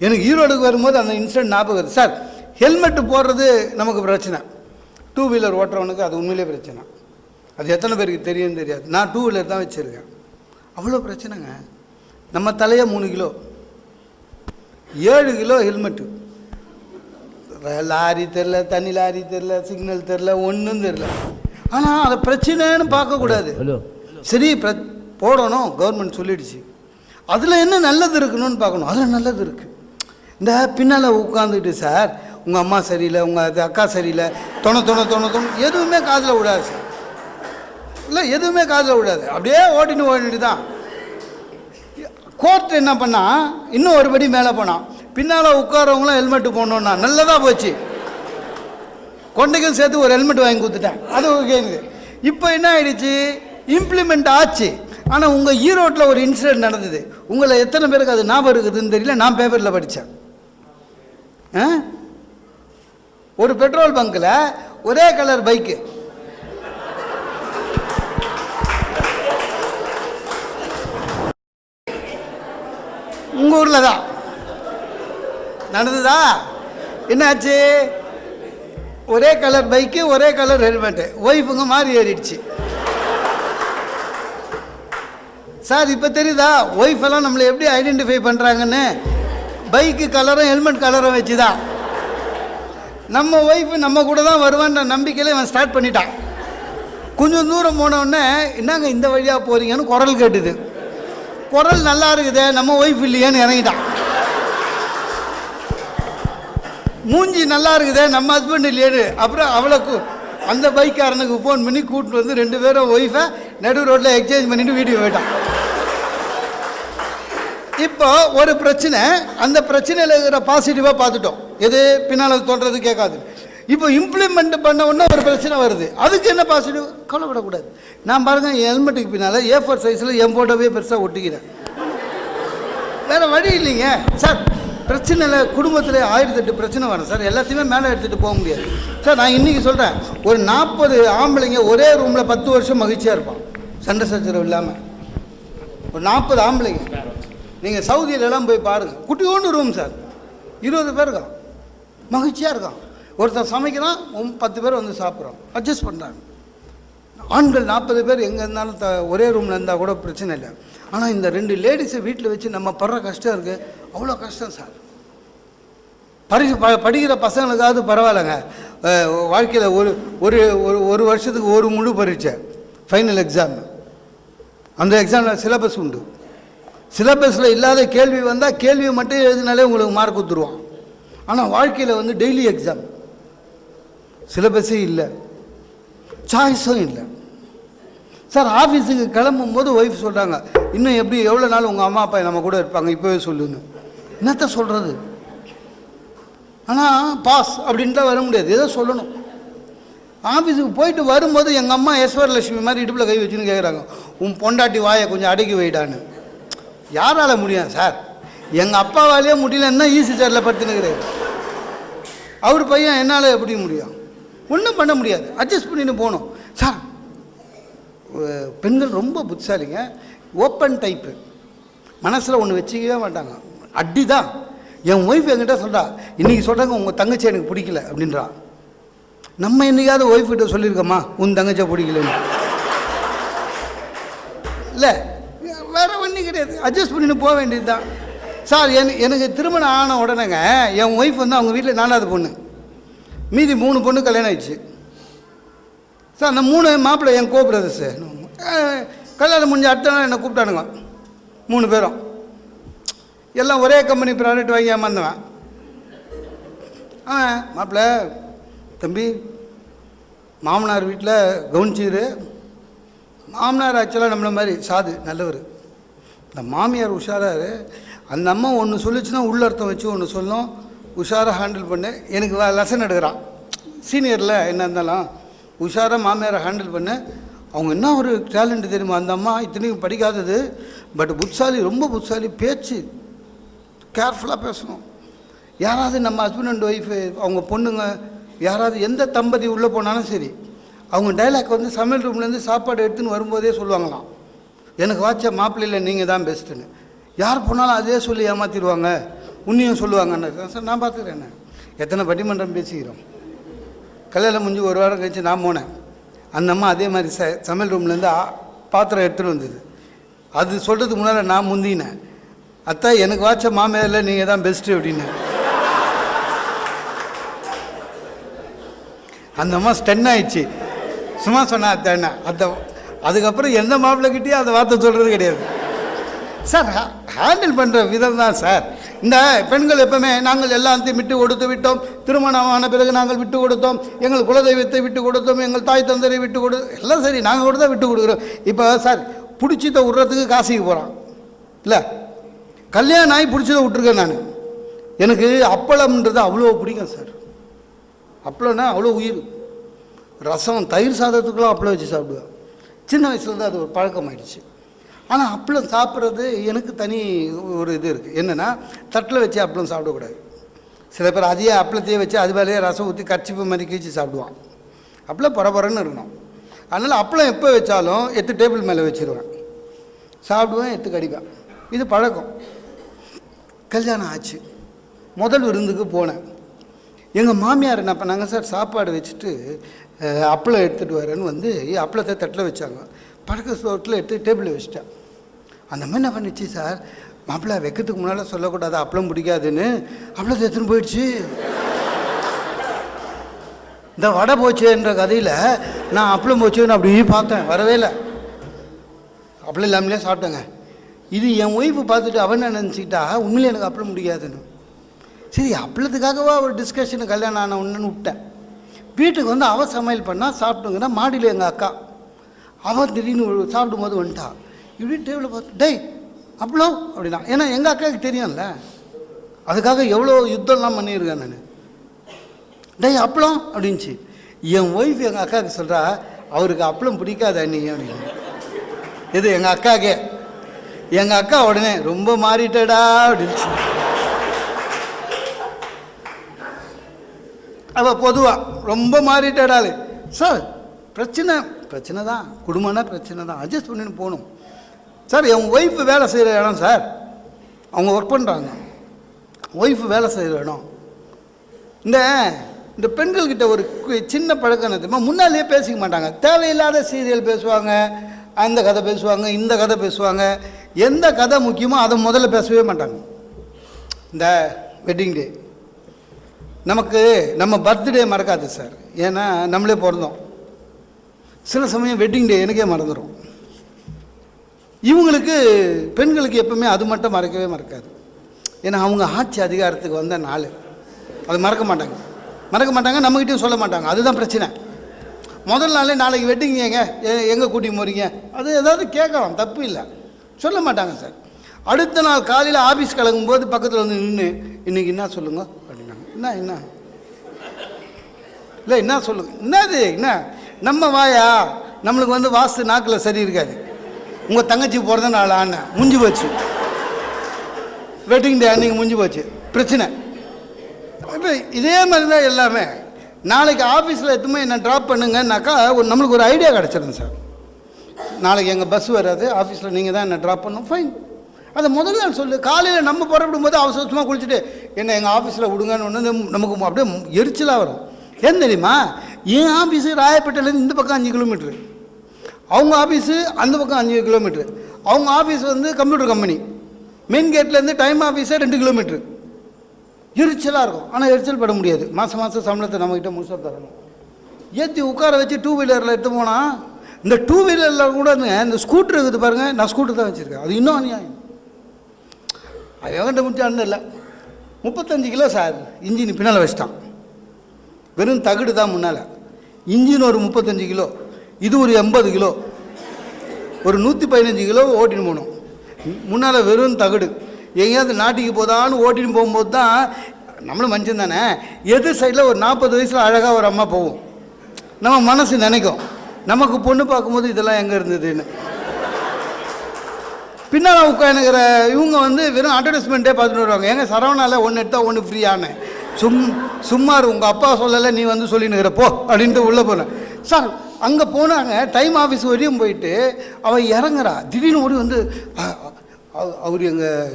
எனக்கு ஈரோடுக்கு வரும்போது அந்த இன்சிடென்ட் ஞாபகம் வருது. சார், ஹெல்மெட்டு போடுறது நமக்கு பிரச்சனை. 2 வீலர் ஓட்டுறவனுக்கு அது உண்மையிலே பிரச்சனை. அது எத்தனை பேருக்கு தெரியும் தெரியாது. நான் 2 வீலர் தான் வச்சுருக்கேன். அவ்வளோ பிரச்சனைங்க. நம்ம தலையை 3 கிலோ, 7 கிலோ ஹெல்மெட்டு. லாரி தெரில, தண்ணி லாரி தெரில, சிக்னல் தெரில, ஒன்றும் தெரில. ஆனால் அதை பிரச்சனைன்னு பார்க்கக்கூடாது. சரி, போடணும், கவர்மெண்ட் சொல்லிடுச்சு. அதில் என்ன நல்லது இருக்கணும்னு பார்க்கணும். அதில் நல்லது இருக்குது. இந்த பின்னால் உட்காந்துக்கிட்டு சார், உங்கள் அம்மா சரியில்லை, உங்கள் அக்கா சரியில்லை, தொண எதுவுமே காதில் விடாது சார். இல்லை, எதுவுமே காதில் விடாது. அப்படியே ஓட்டிட்டு தான். கோர்ட் என்ன பண்ணால் இன்னும் ஒரு படி மேலே போனான். பின்னால் உட்காரவங்களாம் ஹெல்மெட்டு போடணுன்னா நல்லதாக போச்சு. கொண்டைக்கும் சேர்த்து ஒரு ஹெல்மெட் வாங்கி கொடுத்துட்டேன். அது ஓகேங்க. இப்போ என்ன ஆயிடுச்சு, இம்ப்ளிமெண்ட் ஆச்சு. ஆனால் உங்கள் ஈரோட்டில் ஒரு இன்சிடென்ட் நடந்தது. உங்களை எத்தனை பேருக்கு அது ஞாபகம் இருக்குதுன்னு தெரியல. நான் பேப்பரில் படித்தேன். ஒரு பெட்ரோல் பங்கில் ஒரே கலர் பைக்கு, உங்கள் ஊரில் தான் நடந்ததா? என்னாச்சு, ஒரே கலர் பைக்கு, ஒரே கலர் ஹெல்மெட்டு. ஒய்ஃபுங்க மாதிரி ஏறிடுச்சு சார். இப்போ தெரியுதா ஒய்ஃபெல்லாம் நம்மளை எப்படி ஐடென்டிஃபை பண்ணுறாங்கன்னு? பைக்கு கலரும் ஹெல்மெட் கலரும் வச்சு தான். நம்ம ஒய்ஃபு நம்ம கூட தான் வருவான்ற நம்பிக்கையில் இவன் ஸ்டார்ட் பண்ணிட்டான். கொஞ்சம் தூரம் போனோடனே, என்னங்க இந்த வழியாக போகிறீங்கன்னு குரல் கேட்டுது. குரல் நல்லா இருக்குதே, நம்ம ஒய்ஃப் இல்லையேன்னு இறங்கிட்டான். மூஞ்சி நல்லா இருக்குதே, நம்ம ஹஸ்பண்ட் இல்லையேன்னு. அப்புறம் அவளுக்கு அந்த பைக்காரனுக்கு ஃபோன் பண்ணி கூப்பிட்டு வந்து 2 பேரும் ஒய்ஃபை நடு ரோட்டில் எக்ஸ்சேஞ்ச் பண்ணிவிட்டு வீட்டுக்கு போயிட்டான். இப்போ ஒரு பிரச்சனை, அந்த பிரச்சனையில் இருக்கிற பாசிட்டிவாக பார்த்துட்டோம். எது பின்னால் தோன்றது கேட்காது. இப்போ இம்ப்ளிமெண்ட் பண்ண உடனே ஒரு பிரச்சனை வருது. அதுக்கு என்ன பாசிட்டிவ்? கவலைப்படக்கூடாது. நான் பாருங்கள், என் ஹெல்மெட்டுக்கு பின்னால் A4 சைஸில் என் ஃபோட்டோவே பெருசாக ஒட்டிக்கிறேன். வேறு வழி இல்லைங்க சார். பிரச்சனையில் குடும்பத்தில் 1008 பிரச்சனை வரும் சார். எல்லாத்தையுமே மேலே எடுத்துகிட்டு போக முடியாது சார். நான் இன்றைக்கி சொல்கிறேன், ஒரு 40 ஆம்பளைங்க ஒரே ரூமில் 10 வருஷம் மகிழ்ச்சியாக இருப்பான், சண்டை சச்சரவு இல்லாமல். ஒரு 40 ஆம்பளைங்க. நீங்கள் சவுதியிலலாம் போய் பாருங்கள், குட்டியோண்டு ரூம் சார், 20 பேர் இருக்கான், மகிழ்ச்சியாக இருக்கான். ஒருத்தர் சமைக்கிறான், 10 பேர் வந்து சாப்பிட்றோம், அட்ஜஸ்ட் பண்ணுறாங்க. ஆண்கள் 40 பேர் எங்கே இருந்தாலும் ஒரே ரூமில் இருந்தால் கூட பிரச்சனை இல்லை. ஆனால் இந்த 2 லேடிஸை வீட்டில் வச்சு நம்ம படுற கஷ்டம் இருக்குது, அவ்வளோ கஷ்டம் சார். படிக்கிற பசங்களுக்காவது பரவாயில்லைங்க. வாழ்க்கையில் ஒரு வருஷத்துக்கு ஒரு முழு பரீட்சை, ஃபைனல் எக்ஸாம். அந்த எக்ஸாமில் சிலபஸ் உண்டு. சிலபஸில் இல்லாத கேள்வி வந்தால் கேள்வியை மட்டும் எழுதினாலே உங்களுக்கு மார்க் கொடுத்துருவான். ஆனால் வாழ்க்கையில் வந்து டெய்லி எக்ஸாம், சிலபஸே இல்லை, சாய்ஸும் இல்லை சார். ஆஃபீஸுக்கு கிளம்பும் போது ஒய்ஃப் சொல்கிறாங்க, இன்னும் எப்படி எவ்வளோ நாள் உங்கள் அம்மா அப்பா நம்ம கூட இருப்பாங்க, இப்போவே சொல்லுன்னு. என்னத்த சொல்கிறது? ஆனால் பாஸ் அப்படின்ட்டு வர முடியாது, ஏதோ சொல்லணும். ஆஃபீஸுக்கு போயிட்டு வரும்போது எங்கள் அம்மா ஈஸ்வரலட்சுமி மாதிரி இடுப்பில் கை வச்சுன்னு கேட்குறாங்க, உன் பொண்டாட்டி வாயை கொஞ்சம் அடக்கி வைடான்னு. யாரால் முடியும் சார்? எங்கள் அப்பாவாலேயே முடியலன்னா ஈஸி சேரில் படுத்துனுக்கிறாரு. அவர் பையன் என்னால் எப்படி முடியும்? ஒன்றும் பண்ண முடியாது, அட்ஜஸ்ட் பண்ணிட்டு போகணும் சார். பெண்கள் ரொம்ப புத்திசாலிங்க, ஓப்பன் டைப்பு, மனசில் ஒன்று வச்சுக்கவே மாட்டாங்க, அடி தான். என் ஒய்ஃப் என்கிட்ட சொல்கிறா, இன்றைக்கி சொல்கிறாங்க உங்கள் தங்கச்சி எனக்கு பிடிக்கல அப்படின்றா. நம்ம என்றைக்காவது ஒய்ஃப்கிட்ட சொல்லியிருக்கோமா உன் தங்கச்சியை பிடிக்கலன்னு? இல்லை, வேறு ஒன்றும் கிடையாது, அட்ஜஸ்ட் பண்ணிட்டு போக வேண்டியது தான் சார். எனக்கு திருமணம் ஆன உடனேங்க என் ஒய்ஃப் வந்து அவங்க வீட்டில் 4வது பொண்ணு, மீதி 3 பொண்ணு கல்யாணம் ஆயிடுச்சு சார். அந்த 3 மாப்பிள்ளை என் கோ பிரதர்ஸு. கல்யாணம் முடிஞ்ச அடுத்த நாள் என்னை கூப்பிட்டானுங்க 3 பேரும். எல்லாம் ஒரே கம்பெனி ப்ராடக்ட் வாங்கி ஏமாந்தவன். மாப்பிள்ளை தம்பி, மாமனார் வீட்டில் கவனிச்சிரு. மாமனார் ஆக்சுவலாக நம்மள மாதிரி சாது நல்லவர். இந்த மாமியார் உஷாராரு. அந்த அம்மா ஒன்று சொல்லிச்சுன்னா உள்ள அர்த்தம் வச்சு ஒன்று சொல்லும், உஷாராக ஹேண்டில் பண்ணு. எனக்கு லெசன் எடுக்கிறான் சீனியரில். என்ன இருந்தாலும் உஷாராக மாமியாரை ஹேண்டில் பண்ணு. அவங்க என்ன ஒரு டேலண்ட் தெரியுமா? அந்த அம்மா இத்தனைக்கும் படிக்காதது, பட் புட்சாலி, ரொம்ப புட்சாலி. பேச்சு கேர்ஃபுல்லாக பேசணும். யாராவது நம்ம ஹஸ்பண்ட் அண்ட் ஒய்ஃபு, அவங்க பொண்ணுங்க யாராவது எந்த தம்பதி உள்ளே போனாலும் சரி, அவங்க டைலாக் வந்து சமையல் ரூம்லேருந்து சாப்பாடு எடுத்துன்னு வரும்போதே சொல்லுவாங்களாம், எனக்கு வாட்ச மாப்பிள்ளையில் நீங்கள் தான் பெஸ்ட்டுன்னு. யார் போனாலும் அதே சொல்லி ஏமாற்றிடுவாங்க. உன்னையும் சொல்லுவாங்கன்னு சார். நான் பார்த்துக்கிறேன். என்ன எத்தனை பட்டிமன்றம் பேசிக்கிறோம். கல்யாணம் முடிஞ்சு ஒரு வாரம் கழிச்சு நான் போனேன். அந்த அம்மா அதே மாதிரி சமையல் ரூம்லேருந்து பாத்திரம் எடுத்துகிட்டு வந்தது. அது சொல்கிறதுக்கு முன்னால் நான் முந்தினேன். அத்தா எனக்கு வாட்ச மாமியாரில் நீங்கள் தான் பெஸ்ட்டு அப்படின்னு. அந்த அம்மா ஸ்டன் ஆயிடுச்சு. சும்மா சொன்னா அத்தா அதுக்கப்புறம் எந்த மாப்பிள்ளைக்கிட்டேயும் அந்த வார்த்தை சொல்கிறது கிடையாது சார். ஹேண்டில் பண்ணுற விதம் தான் சார். இந்த பெண்கள் எப்பவுமே நாங்கள் எல்லாத்தையும் விட்டு கொடுத்து விட்டோம், திருமணமான பிறகு நாங்கள் விட்டு கொடுத்தோம், எங்கள் குலதெய்வத்தை விட்டு கொடுத்தோம், எங்கள் தாய் தந்தரை விட்டு எல்லாம் சரி, நாங்கள் கூட தான் விட்டு கொடுக்குறோம். இப்போ சார் பிடிச்சதை விட்றதுக்கு காசிக்கு போகிறான் இல்லை, கல்யாணம் ஆகி பிடிச்சதை விட்டுருக்கேன் நான். எனக்கு அப்பளம்ன்றது அவ்வளோ பிடிக்கும் சார். அப்பளம்னா அவ்வளோ உயிர். ரசம் தயிர் சாதத்துக்குலாம் அப்பளம் வச்சு சாப்பிடுவேன். சின்ன வயசில் தான் அது ஒரு பழக்கம் ஆயிடுச்சு. ஆனால் அப்பளம் சாப்பிட்றது எனக்கு தனி ஒரு இது இருக்குது. என்னென்னா தட்டில் வச்சு அப்பளம் சாப்பிடக்கூடாது. சில பேர் அதையே அப்பளத்தையே வச்சு அது மேலேயே ரசம் ஊற்றி கச்சிப்பு மாதிரி கீழ்ச்சி சாப்பிடுவான். அப்பளம் பரபரன்னு இருக்கணும். அதனால் அப்பளம் எப்போ வச்சாலும் எடுத்து டேபிள் மேலே வச்சுருவேன், சாப்பிடுவேன், எடுத்து கடிப்பேன். இது பழக்கம். கல்யாணம் ஆச்சு, முதல் விருந்துக்கு போனேன். எங்கள் மாமியார் என்ன பண்ணாங்க சார், சாப்பாடு வச்சுட்டு அப்பளம் எடுத்துகிட்டு வரேன்னு வந்து அப்பளத்தை தட்டில் வச்சாங்க. பழக்க சோட்டில் எடுத்து டேபிளில் வச்சுட்டேன். அந்த மாதிரி என்ன பண்ணிச்சு சார், மாப்பிள்ளை வைக்கிறதுக்கு முன்னால் சொல்லக்கூடாது அப்பளம் பிடிக்காதுன்னு அப்பளத்தை எடுத்துன்னு போயிடுச்சு. இந்த வடை போச்சேன்ற கதையில் நான் அப்பளம் போச்சேன்னு அப்படியே பார்த்தேன், வரவே இல்லை. அப்பளம் இல்லாமலே சாப்பிட்டேங்க. இது என் ஒய்ஃபு பார்த்துட்டு அவன் என்ன நினச்சிக்கிட்டா உண்மையிலே எனக்கு அப்பளம் முடியாதுன்னு. சரி, அப்பளத்துக்காகவா ஒரு டிஸ்கஷனு கல்யாணம் ஆன ஒன்றுன்னு விட்டேன். வீட்டுக்கு வந்து அவள் சமையல் பண்ணால் சாப்பிட்டுங்கன்னா மாடியில் எங்கள் அக்கா அவள் திடீர்னு சாப்பிடும் போது வந்துட்டா. இப்படி டேபிளில் பார்த்து டேய் அப்பளம் அப்படின்னா, ஏன்னா எங்கள் அக்காவுக்கு தெரியும்ல, அதுக்காக எவ்வளோ யுத்தம்லாம் பண்ணியிருக்கேன் நான். டேய் அப்பளம் அப்படின்ச்சு. என் ஒய்ஃப் எங்கள் அக்காவுக்கு சொல்கிறா, அவருக்கு அப்பளம் பிடிக்காத நீ அப்படின்னு. இது எங்கள் அக்காவுக்கே. எங்கள் அக்கா உடனே ரொம்ப மாறிட்டடா அப்படின்ச்சு. அவள் பொதுவாக ரொம்ப மாறிட்டடாள் சார். பிரச்சனை தான், குடும்பம்னா பிரச்சனை தான், அட்ஜஸ்ட் பண்ணின்னு போகணும் சார். என் ஒய்ஃபு வேலை செய்கிற இடம் சார், அவங்க ஒர்க் பண்ணுறாங்க, ஒய்ஃபு வேலை செய்கிற இடம். இந்த பெண்கள்கிட்ட ஒரு சின்ன பழக்கம் என்ன தெரியுமா, முன்னாலேயே பேசிக்க மாட்டாங்க. தேவையில்லாத சீரியல் பேசுவாங்க, அந்த கதை பேசுவாங்க, இந்த கதை பேசுவாங்க. எந்த கதை முக்கியமோ அதை முதல்ல பேசவே மாட்டாங்க. இந்த வெட்டிங் டே நமக்கு நம்ம பர்த்டே மறக்காது சார், ஏன்னா நம்மளே பிறந்தோம். சில சமயம் வெட்டிங் டே எனக்கே மறந்துடும். இவங்களுக்கு பெண்களுக்கு எப்பவுமே அது மட்டும் மறக்கவே மறக்காது. ஏன்னா அவங்க ஆட்சி அதிகாரத்துக்கு வந்த நாள், அது மறக்க மாட்டாங்க. நம்மகிட்டையும் சொல்ல மாட்டாங்க. அதுதான் பிரச்சனை. முதல் நாளே நாளைக்கு வெட்டிங் எங்கே கூட்டி போகிறீங்க அது ஏதாவது கேட்கலாம், தப்பு இல்லை, சொல்ல மாட்டாங்க சார். அடுத்த நாள் காலையில் ஆஃபீஸ் கிளம்பும்போது பக்கத்தில் வந்து நின்று இன்றைக்கி என்ன சொல்லுங்க அப்படின்னாங்க. என்ன இல்லை என்ன சொல்லுங்க, என்னது என்ன நம்ம வாயா, நம்மளுக்கு வந்து வாஸ்து நாக்கில் சரி இருக்காது. உங்கள் தங்கச்சி பிறந்த நாள் ஆன முடிஞ்சு போச்சு, வெட்டிங் டே அன்றைக்கி முடிஞ்சு போச்சு, பிரச்சனை. இப்போ இதே மாதிரி தான் எல்லாமே. நாளைக்கு ஆஃபீஸில் எதுவுமே என்ன ட்ராப் பண்ணுங்கன்னாக்கா நம்மளுக்கு ஒரு ஐடியா கிடச்சிருங்க சார். நாளைக்கு எங்கள் பஸ் வராது, ஆஃபீஸில் நீங்கள் தான் என்ன ட்ராப் பண்ணணும், ஃபைன். அதை முதல்ல நான் சொல்லு. காலையில் நம்ம புறப்படும் போது அவசரமாக குளிச்சுட்டு என்ன எங்கள் ஆஃபீஸில் விடுங்கன்னு ஒன்று நமக்கு அப்படியே எரிச்சலாக வரும். ஏன் தெரியுமா, என் ஆஃபீஸு ராயப்பேட்டையிலேருந்து இந்த பக்கம் 5 கிலோமீட்ரு, அவங்க ஆஃபீஸு அந்த பக்கம் 5 கிலோமீட்ரு. அவங்க ஆஃபீஸ் வந்து கம்ப்யூட்டர் கம்பெனி, மெயின் கேட்லேருந்து டைம் ஆஃபீஸே 2 கிலோமீட்ரு. எரிச்சலாக இருக்கும். ஆனால் எரிச்சல் பட முடியாது. மாதம் சம்பளத்தை நம்மக்கிட்ட முழுசாக தரணும். ஏற்றி உட்கார வச்சு 2 வீலரில் எடுத்து போனால், இந்த 2 வீலரில் கூட இந்த ஸ்கூட்டர் இருக்குது பாருங்கள், நான் ஸ்கூட்டர் தான் வச்சுருக்கேன், அது இன்னும் அநியாயம். அது எவன்கிட்ட முடிச்சான்னு இல்லை. 35 கிலோ சார் இன்ஜின் பின்னால் வச்சிட்டான். வெறும் தகுடு தான் முன்னால், இன்ஜின் ஒரு 35 கிலோ, இது ஒரு 80 கிலோ, ஒரு 115 கிலோ ஓட்டின்னு போகணும். முன்னால் வெறும் தகுடு. எங்கேயாவது நாட்டிக்கு போதான்னு ஓட்டின்னு போகும்போது தான் நம்மளும் மனுஷன் தானே, எதிர் சைடில் ஒரு 40 வயசில் அழகாக ஒரு அம்மா போவோம். நம்ம மனசு நினைக்கும், நமக்கு பொண்ணு பார்க்கும்போது இதெல்லாம் எங்கே இருந்ததுன்னு. பின்னால் உட்காந்துக்கிற இவங்க வந்து வெறும் அட்வர்டைஸ்மெண்ட்டே பார்த்துட்டு வருவாங்க. எங்கள் சரவணாவில் ஒன்று எடுத்தால் ஒன்று ஃப்ரீயானு. சும்மாரு உங்கள் அப்பா சொல்லலை, நீ வந்து சொல்லினுக்கிற போ அப்படின்ட்டு உள்ளே போனேன் சார். அங்கே போனாங்க, டைம் ஆஃபீஸ் வரையும் போயிட்டு அவள் இறங்குறா. திடீர்னு ஓடி வந்து அவர் எங்கள்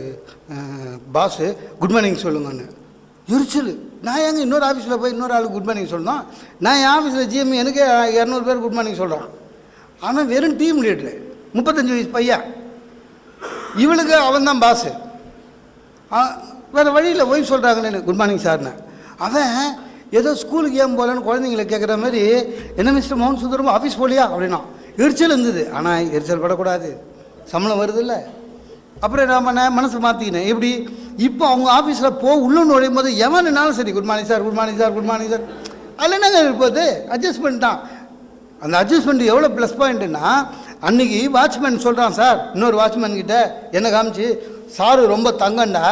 பாஸு குட் மார்னிங் சொல்லுங்கன்னு. எரிச்சல். நான் எங்கே இன்னொரு ஆஃபீஸில் போய் இன்னொரு ஆளுக்கு குட் மார்னிங் சொல்லணும்? நான் என் ஆஃபீஸில் ஜிஎம் எனக்கே 200 பேர் குட் மார்னிங் சொல்கிறான். ஆனால் வெறும் டீம் லீடரு, 35 வயசு பையன். இவளுக்கு அவன் தான் பாஸு. வேறு வழியில் ஒய்ஃப் சொல்கிறாங்கன்னு குட் மார்னிங் சார்னு. அவன் ஏதோ ஸ்கூலுக்கு ஏன் போகலன்னு குழந்தைங்களை கேட்குற மாதிரி, என்ன மிஸ்டர் மோகன் சுந்தரம் ஆஃபீஸ் போகலையா அப்படின்னா. எரிச்சல் இருந்தது. ஆனால் எரிச்சல் படக்கூடாது, சம்பளம் வருது இல்லை. அப்புறம் நான் மனசை மாற்றிக்கினேன். எப்படி இப்போ அவங்க ஆஃபீஸில் உள்ளே நுழையும் போது எவனாலும் சரி good morning sir, good morning sir, good morning sir. அதில் என்னங்க இருப்பது? அட்ஜஸ்ட்மெண்ட் தான். அந்த அட்ஜஸ்ட்மெண்ட் எவ்வளோ ப்ளஸ் பாயிண்ட்டுன்னா, அன்றைக்கி வாட்ச்மேன் சொல்கிறான் சார் இன்னொரு வாட்ச்மேன் கிட்ட என்ன காமிச்சு, சாரு ரொம்ப தங்கண்டா,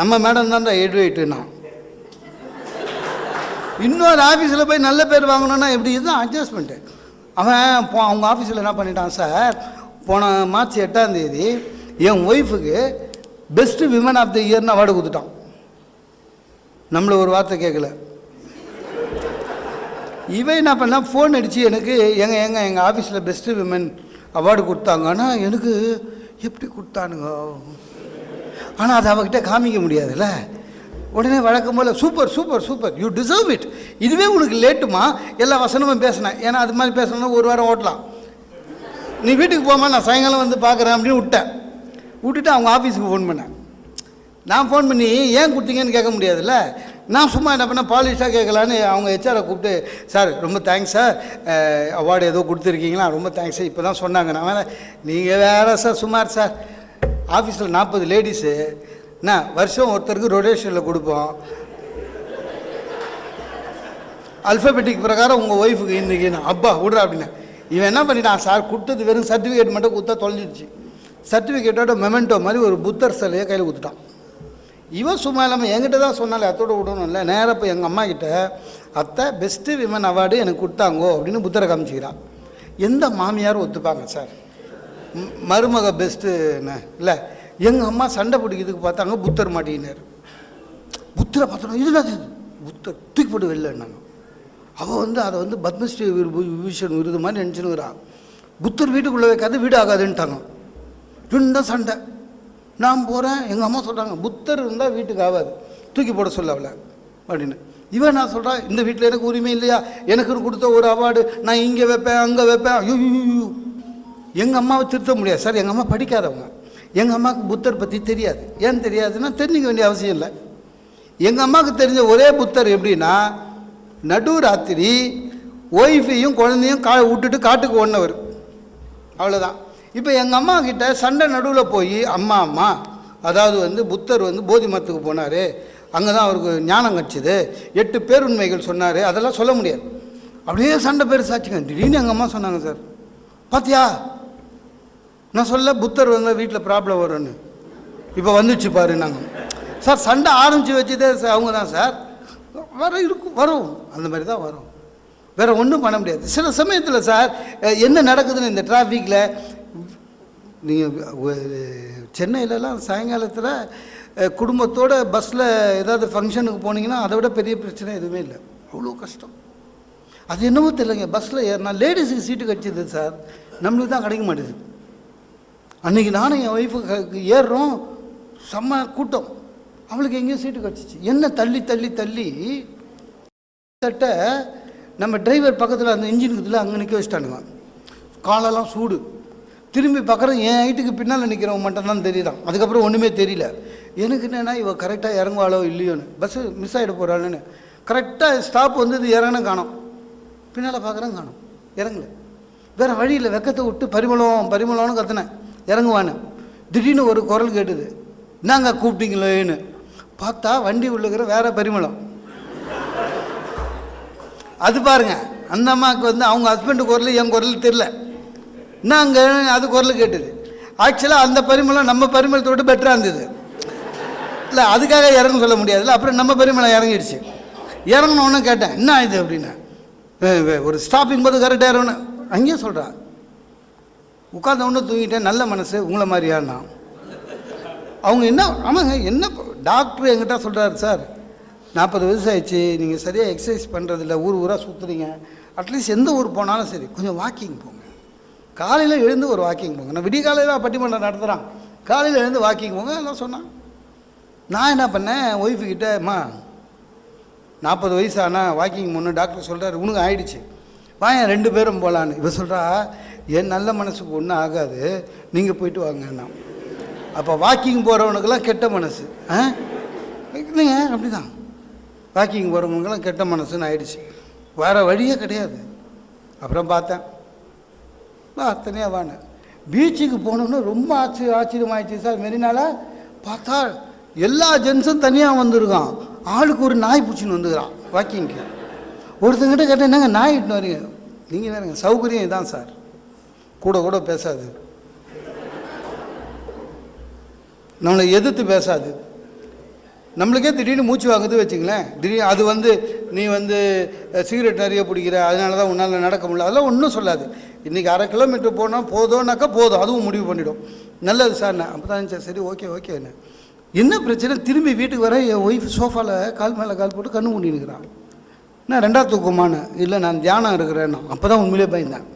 நம்ம மேடம் தான்டா எட்வைட்டுன்னா. இன்னொரு ஆஃபீஸில் போய் நல்ல பேர் வாங்கணுன்னா எப்படி? இதுதான் அட்ஜஸ்ட்மெண்ட்டு. அவன் அவங்க ஆஃபீஸில் என்ன பண்ணிட்டான் சார், போன மார்ச் 8ஆம் தேதி என் ஒய்ஃபுக்கு பெஸ்ட்டு விமன் ஆஃப் த இயர்னு அவார்டு கொடுத்துட்டான். நம்மளை ஒரு வார்த்தை கேட்கல. இவன் என்ன பண்ணா, ஃபோன் அடித்து எனக்கு எங்கள் ஆஃபீஸில் பெஸ்ட்டு விமன் அவார்டு கொடுத்தாங்கன்னா, எனக்கு எப்படி கொடுத்தானுங்க, ஆனால் அதை அவகிட்ட காமிக்க முடியாதுல்ல. உடனே வழக்கம் போல் super super super, you deserve it. இதுவே உனக்கு லேட்டுமா, எல்லா வசனமும் பேசினேன். ஏன்னா அது மாதிரி பேசணும்னா ஒரு வாரம் ஓட்டலாம். நீ வீட்டுக்கு போமா, நான் சாயங்காலம் வந்து பார்க்குறேன் அப்படின்னு விட்டுட்டு அவங்க ஆஃபீஸுக்கு ஃபோன் பண்ணேன். நான் ஃபோன் பண்ணி ஏன் கொடுத்தீங்கன்னு கேட்க முடியாதுல்ல. நான் சும்மா என்ன பண்ணேன், பாலிஷாக கேட்கலான்னு அவங்க ஹெச்ஆரை கூப்பிட்டு, சார் ரொம்ப தேங்க்ஸ் சார், அவார்டு ஏதோ கொடுத்துருக்கீங்களா, ரொம்ப தேங்க்ஸ் சார், இப்போ தான் சொன்னாங்க. நான் வேறு நீங்கள் வேறு சார் சுமார் சார், ஆஃபீஸில் 40 லேடிஸு, நான் வருஷம் ஒருத்தருக்கு ரொட்டேஷனில் கொடுப்போம், அல்ஃபபெட்டிக் பிரகாரம் உங்கள் ஒய்ஃபுக்கு இன்றைக்கி நான் அப்பா விட்றா அப்படின்னா. இவன் என்ன பண்ணிட்டான் சார், கொடுத்தது வெறும் சர்டிஃபிகேட் மட்டும் கொடுத்தா தொலைஞ்சிடுச்சு. சர்டிஃபிகேட்டோட மெமெண்டோ மாதிரி ஒரு புத்தர் சிலையை கையில் கொடுத்துட்டான். இவன் சும்மா இல்லாமல் என்கிட்ட தான் சொன்னாலே, அத்தோடு விடணும் இல்லை, நேராக போய் எங்கள் அம்மா கிட்ட, அத்தை பெஸ்ட்டு விமன் அவார்டு எனக்கு கொடுத்தாங்கோ அப்படின்னு புத்தரை காமிச்சிக்கிறான். எந்த மாமியாரும் ஒத்துப்பாங்க சார், மருமக பெஸ்ட்டுன்னு இல்லை. எங்கள் அம்மா சண்டை பிடிக்கிறதுக்கு பார்த்தாங்க, புத்தர் மாட்டினார். புத்தரை பார்த்தோன்னா இதுதான் இது புத்தர் தூக்கி போட்டு வெளிலன்னாங்க. அவள் அதை பத்மஸ்ரீ விபூஷன் விருது மாதிரி நினச்சினுங்கிறான். புத்தர் வீட்டுக்குள்ளே வைக்காது, வீடு ஆகாதுன்ட்டாங்க. ரெண்டும் சண்டை. நான் போகிறேன், எங்கள் அம்மா சொல்கிறாங்க புத்தர் இருந்தால் வீட்டுக்கு ஆகாது, தூக்கி போட சொல்ல அவளை அப்படின்னு. இவன் நான் சொல்கிறான், இந்த வீட்டில் எனக்கு உரிமை இல்லையா, எனக்குன்னு கொடுத்த ஒரு அவார்டு நான் இங்கே வைப்பேன் அங்கே வைப்பேன். ஐயோ, எங்கள் அம்மாவை திருத்த முடியாது சார், எங்கள் அம்மா படிக்காதவங்க, எங்கள் அம்மாவுக்கு புத்தர் பற்றி தெரியாது. ஏன் தெரியாதுன்னா தெரிஞ்சிக்க வேண்டிய அவசியம் இல்லை. எங்கள் அம்மாவுக்கு தெரிஞ்ச ஒரே புத்தர் எப்படின்னா, நடு ராத்திரி ஒய்ஃபையும் குழந்தையும் விட்டுட்டு காட்டுக்கு ஓடினவர், அவ்வளோதான். இப்போ எங்கள் அம்மா கிட்ட சண்டை நடுவில் போய், அம்மா அதாவது புத்தர் போதி மரத்துக்கு போனார், அங்கே தான் அவருக்கு ஞானம் கிடச்சிது, 8 பேருண்மைகள் சொன்னார், அதெல்லாம் சொல்ல முடியாது. அப்படியே சண்டை பேர் சாட்சிங்க. திடீர்னு எங்கள் அம்மா சொன்னாங்க, சார் பார்த்தியா நான் சொல்ல புத்தர் வீட்டில் ப்ராப்ளம் வரும்னு, இப்போ வந்துடுச்சு பாரு. நாங்கள் சார் சண்டை ஆரம்பித்து வச்சதே அவங்க தான் சார், வரும் அந்த மாதிரி தான் வரும், வேறு ஒன்றும் பண்ண முடியாது. சில சமயத்தில் சார் என்ன நடக்குதுன்னு இந்த டிராஃபிக்கில், நீங்கள் சென்னையிலலாம் சாயங்காலத்தில் குடும்பத்தோடு பஸ்ஸில் ஏதாவது ஃபங்க்ஷனுக்கு போனீங்கன்னா அதை விட பெரிய பிரச்சனை எதுவுமே இல்லை, அவ்வளோ கஷ்டம். அது என்னவோ தெரியலைங்க, பஸ்ஸில் ஏறினா லேடிஸுக்கு சீட்டு கிடச்சிது சார், நம்மளுக்கு தான் கிடைக்க மாட்டேது. அன்றைக்கி நானும் என் ஒய்ஃபுக்கு ஏறுறோம், செம்ம கூட்டம், அவளுக்கு எங்கேயும் சீட்டு கிடச்சிச்சு. என்ன தள்ளி தள்ளி தள்ளி தட்ட நம்ம டிரைவர் பக்கத்தில் அந்த இன்ஜின் இருக்குதுல அங்கே நிற்க வச்சுட்டானுங்க. காலெல்லாம் சூடு. திரும்பி பார்க்குறேன், என் ஹைட்டுக்கு பின்னால் நிற்கிறவங்க மட்டும்தான் தெரியுறான். அதுக்கப்புறம் ஒன்றுமே தெரியல. எனக்கு என்னென்னா இவள் கரெக்டாக இறங்குவாளோ இல்லையோன்னு, பஸ்ஸு மிஸ் ஆகிட போகிறாளுன்னு. கரெக்டாக ஸ்டாப் இது இறங்கின காணோம், பின்னால் பார்க்குறேன் காணோம், இறங்கல. வேறு வழியில் வெக்கத்தை விட்டு பரிமளம்னு கற்றுனேன், இறங்குவான்னு. திடீர்னு ஒரு குரல் கேட்டுது, நாங்கள் கூப்பிட்டீங்களேன்னு. பார்த்தா வண்டி உள்ளுக்கிற வேறு பரிமளம். அது பாருங்க, அந்த அம்மாவுக்கு அவங்க ஹஸ்பண்டு குரல் என் குரல் தெரில, நாங்கள் அது குரல் கேட்டுது. ஆக்சுவலாக அந்த பரிமளம் நம்ம பரிமளத்தோடு பெட்டராக இருந்தது இல்லை, அதுக்காக இறங்க சொல்ல முடியாதுல்ல. அப்புறம் நம்ம பரிமளம் இறங்கிடுச்சு. இறங்கினோன்னு கேட்டேன், என்ன இது அப்படின்னா, ஒரு ஸ்டாப்பிங் போது கரெக்டாக இறங்கணும். அங்கேயே சொல்கிறான், உட்கார்ந்த ஒன்று தூங்கிட்டேன், நல்ல மனசு உங்களை மாதிரியானா. அவங்க என்ன, ஆமாங்க, என்ன டாக்டர் என்கிட்ட சொல்கிறாரு, சார் 40 வயசு ஆயிடுச்சு, நீங்கள் சரியாக எக்ஸசைஸ் பண்ணுறதில்ல, ஊராக சுற்றுறீங்க, அட்லீஸ்ட் எந்த ஊர் போனாலும் சரி கொஞ்சம் வாக்கிங் போங்க, காலையில் எழுந்து ஒரு வாக்கிங் போங்க. நான் விடிய காலையில் பட்டிமன்றம் நடத்துகிறான், காலையில் எழுந்து வாக்கிங் போங்க எல்லாம் சொன்னான். நான் என்ன பண்ணேன், ஒய்ஃபுக்கிட்ட, அம்மா 40 வயசு ஆனால் வாக்கிங் முன்னே டாக்டர் சொல்கிறார் உனக்கு ஆயிடுச்சு, வாங்க 2 பேரும் போகலான்னு. இவ சொல்கிறா என் நல்ல மனசுக்கு ஒன்றும் ஆகாது, நீங்கள் போயிட்டு வாங்கண்ணா. அப்போ வாக்கிங் போகிறவனுக்கெல்லாம் கெட்ட மனசு இல்லைங்க, அப்படி தான் வாக்கிங் போகிறவங்களுக்கெல்லாம் கெட்ட மனசுன்னு ஆயிடுச்சு. வேறு வழியே கிடையாது. அப்புறம் பார்த்தேன் தனியாக வானேன். பீச்சுக்கு போனோம்னா ரொம்ப ஆச்சரியமாயிடுச்சு சார். மெரினால பார்த்தா எல்லா ஜென்ஸும் தனியாக வந்துருக்கான், ஆளுக்கு ஒரு நாய் பிடிச்சின்னு வந்துக்கிறான் வாக்கிங்க்கு. ஒருத்தங்கிட்ட கேட்டேன், என்னங்க நாய் இட்டுன்னு வரீங்க? நீங்கள் வேறுங்க, சௌகரியம் இதான் சார், கூட பேசாது, நம்மளை எதிர்த்து பேசாது, நம்மளுக்கே திடீர்னு மூச்சு வாங்குது வச்சுங்களேன். திடீர்னு அது நீ சிகரெட் நிறைய பிடிக்கிற அதனால தான் உன்னால் நடக்க முடியல, அதெல்லாம் ஒன்றும் சொல்லாது. இன்றைக்கி 1/2 கிலோமீட்டர் போனால் போதும்னாக்கா போதும், அதுவும் முடிவு பண்ணிவிடும். நல்லது சார். நான் அப்போ தான் சார், சரி ஓகே என்ன பிரச்சனை? திரும்பி வீட்டுக்கு வர என் ஒய்ஃப் சோஃபாவில் கால் மேலே கால் போட்டு கண்ணு மூடினுக்கிறான். நான் 2ஆவது தூக்கமான இல்லை, நான் தியானம் இருக்கிறேன்னா. அப்போ தான் உண்மையிலே பயந்தேன்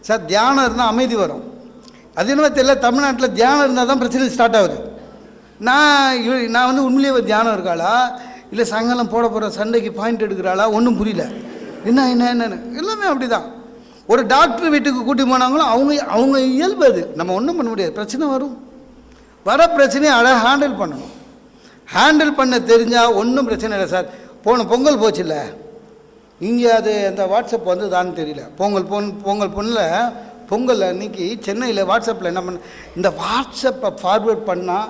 சார். தியானம் இருந்தால் அமைதி வரும். அது என்ன தெரியல, தமிழ்நாட்டில் தியானம் இருந்தால் தான் பிரச்சனை ஸ்டார்ட் ஆகுது. நான் உண்மையிலேயே தியானம் இருக்காளா இல்லை சாயங்காலம் போட போகிற சண்டைக்கு பாயிண்ட் எடுக்கிறாளா ஒன்றும் புரியல. என்னன்னு எல்லாமே அப்படி தான். ஒரு டாக்டர் வீட்டுக்கு கூட்டி போனாங்களும் அவங்க இயல்பு அது, நம்ம ஒன்றும் பண்ண முடியாது. பிரச்சனை வரும், வர பிரச்சனையை அழகாக ஹேண்டில் பண்ணணும். ஹேண்டில் பண்ண தெரிஞ்சால் ஒன்றும் பிரச்சனை இல்லை சார். போன பொங்கல் போச்சு இல்லை, இங்கே அது அந்த வாட்ஸ்அப் தான்னு தெரியல. பொங்கல் பொங்கல் அன்றைக்கி சென்னையில் வாட்ஸ்அப்பில் என்ன பண்ண, இந்த வாட்ஸ்அப்பை ஃபார்வேர்ட் பண்ணால்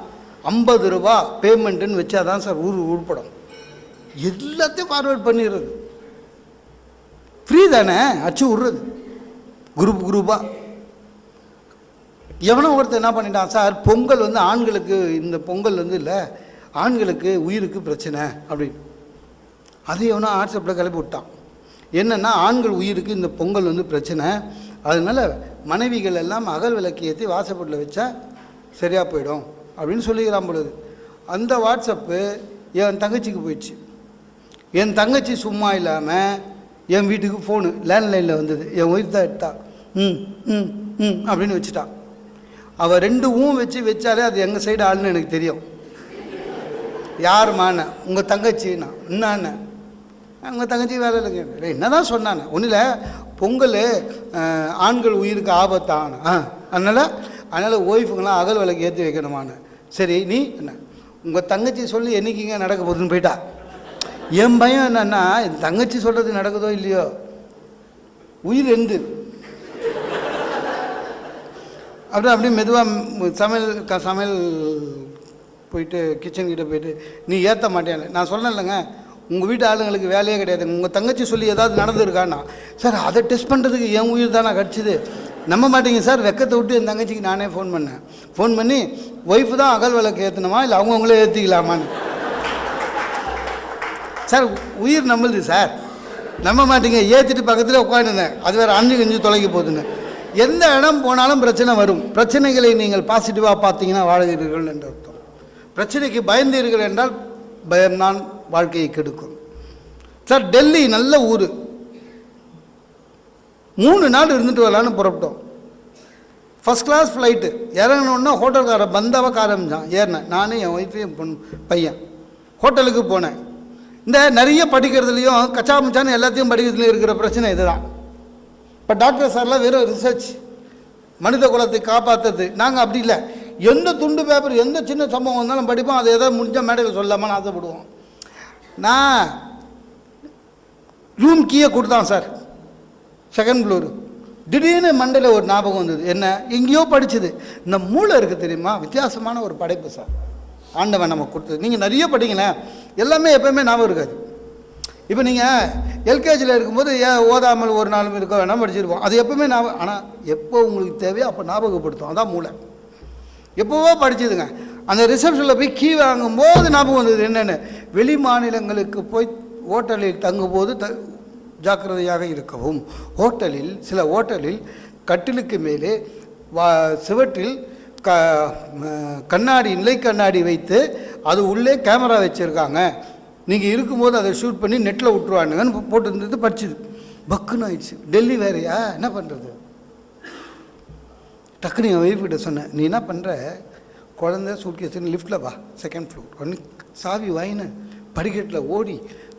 50 ரூபா பேமெண்ட்டுன்னு வச்சா தான் சார் உருப்படும். எல்லாத்தையும் ஃபார்வேர்ட் பண்ணிடுறது ஃப்ரீ தானே, அச்சு விட்றது குரூப்பாக. எவனோ ஒருத்தர் என்ன பண்ணிட்டான் சார், பொங்கல் ஆண்களுக்கு, இந்த பொங்கல் இல்லை ஆண்களுக்கு உயிருக்கு பிரச்சனை அப்படின்னு. அது எவனோ வாட்ஸ்அப்பில் கிளப்பி விட்டான். என்னென்னா ஆண்கள் உயிருக்கு இந்த பொங்கல் பிரச்சனை, அதனால் மனைவிகள் எல்லாம் அகல் விளக்கு ஏற்றி வாசப்பட்டில் வச்சா சரியாக போயிடும் அப்படின்னு சொல்லிக்கிறான் பொழுது. அந்த வாட்ஸ்அப்பு என் தங்கச்சிக்கு போயிடுச்சு. என் தங்கச்சி சும்மா இல்லாமல் என் வீட்டுக்கு ஃபோனு லேண்ட்லைனில் வந்தது. என் ஒய்ஃப் தான் எடுத்தா. அப்படின்னு வச்சுட்டான். அவள் 2 வச்சாலே அது எங்கள் சைடு ஆளுன்னு எனக்கு தெரியும். யாருமான உங்கள் தங்கச்சின்னா என்னான்னு, உங்கள் தங்கச்சி வேலை இல்லைங்க, என்ன தான் சொன்னானே ஒன்றும் இல்லை, பொங்கல் ஆண்கள் உயிருக்கு ஆபத்தான அதனால் ஒய்ஃபுங்களாம் அகல் விளக்கு ஏற்றி வைக்கணுமான்னு. சரி நீ என்ன உங்கள் தங்கச்சி சொல்லி என்னைக்குங்க நடக்க போகுதுன்னு போயிட்டா. என் பயம் என்னன்னா, என் தங்கச்சி சொல்கிறது நடக்குதோ இல்லையோ, உயிர் எந்து அப்படியே மெதுவாக சமையல் போயிட்டு கிச்சன்கிட்ட போயிட்டு, நீ ஏற்ற மாட்டேன். நான் சொன்னேன் இல்லைங்க, உங்கள் வீட்டு ஆளுங்களுக்கு வேலையே கிடையாது, உங்கள் தங்கச்சி சொல்லி ஏதாவது நடந்துருக்காண்ணா. சார் அதை டெஸ்ட் பண்ணுறதுக்கு என் உயிர் தானே கிடச்சிது. நம்ப மாட்டேங்க சார், வெக்கத்தை விட்டு என் தங்கச்சிக்கு நானே ஃபோன் பண்ணி ஒய்ஃபு தான் அகல் விளக்கு ஏற்றணுமா இல்லை அவங்கவுங்களே ஏற்றிக்கலாமான்னு. சார் உயிர் நம்மளுது சார், நம்ப மாட்டீங்க. ஏற்றிட்டு பக்கத்தில் உட்காந்துருந்தேன், அது வேறு 5 தொலைக்க போகுதுன்னு. எந்த இடம் போனாலும் பிரச்சனை வரும். பிரச்சனைகளை நீங்கள் பாசிட்டிவாக பார்த்தீங்கன்னா வாழ்கிறீர்கள் என்று அர்த்தம். பிரச்சனைக்கு பயந்தீர்கள் என்றால் பயம்தான் வாழ்க்கையை கெடுக்கும். சார் டெல்லி நல்ல ஊர், 3 நாள் இருந்துட்டு வரலான்னு புறப்பட்டோம். First class flight. இறங்கினோன்னா ஹோட்டல்காரன் பந்தாவாக கார ஆரம்பிச்சான். ஏறினேன் நானே, என் ஒய்ஃபு, என் பையன். ஹோட்டலுக்கு போனேன். இந்த நிறைய படிக்கிறதுலையும் கச்சாமச்சான்னு எல்லாத்தையும் படிக்கிறதுலையும் இருக்கிற பிரச்சனை இதுதான். இப்போ டாக்டர் சார்லாம் வெறும் ரிசர்ச், மனித குலத்தை காப்பாற்றுறது. நாங்கள் அப்படி இல்லை, எந்த துண்டு பேப்பர் எந்த சின்ன சம்பவம் வந்தாலும் படிப்போம். அதை எதாவது முடிஞ்சால் மேடையில் சொல்லாமல் ஆசைப்படுவோம். நான் ரூம் கீயை கொடுத்தான் சார், 2nd ஃப்ளோரு. திடீர்னு மண்டையில் ஒரு ஞாபகம் வந்தது. என்ன, எங்கேயோ படித்தது. இந்த மூளை இருக்குது தெரியுமா, வித்தியாசமான ஒரு படைப்பு சார், ஆண்டவன் நமக்கு கொடுத்தது. நீங்கள் நிறைய படிங்களேன், எல்லாமே எப்போயுமே ஞாபகம் இருக்காது. இப்போ நீங்கள் எல்கேஜியில் இருக்கும்போது ஓதாமல் ஒரு நாளும் இருக்க வேணாம் படிச்சிருப்போம், அது எப்போவுமே ஞாபகம். ஆனால் எப்போ உங்களுக்கு தேவையோ அப்போ ஞாபகப்படுத்தும், அதான் மூளை. எப்போவோ படிச்சதுங்க. அந்த ரிசப்ஷனில் போய் கீ வாங்கும்போது ஞாபகம் வந்தது. என்னென்னு, வெளி மாநிலங்களுக்கு போய் ஹோட்டலில் தங்கும்போது ஜாக்கிரதையாக இருக்கவும். சில ஹோட்டலில் கட்டிலுக்கு மேலே சுவற்றில் கண்ணாடி, நிலை கண்ணாடி வைத்து அது உள்ளே கேமரா வச்சுருக்காங்க. நீங்கள் இருக்கும்போது அதை ஷூட் பண்ணி நெட்டில் விட்டுருவானுங்கன்னு போட்டு இருந்தது. படிச்சுது பக்குன்னு ஆயிடுச்சு. டெல்லி வேறையா, என்ன பண்ணுறது? டக்குனு என் ஒய்ஃப்கிட்ட சொன்னேன், நீ என்ன பண்ணுற, குழந்தை சூட்கேஸ்ன்னு லிஃப்ட்டில் வா, செகண்ட் ஃப்ளோர் ஒன்று சாவி வாங்கினு படிக்கட்டில் ஓடி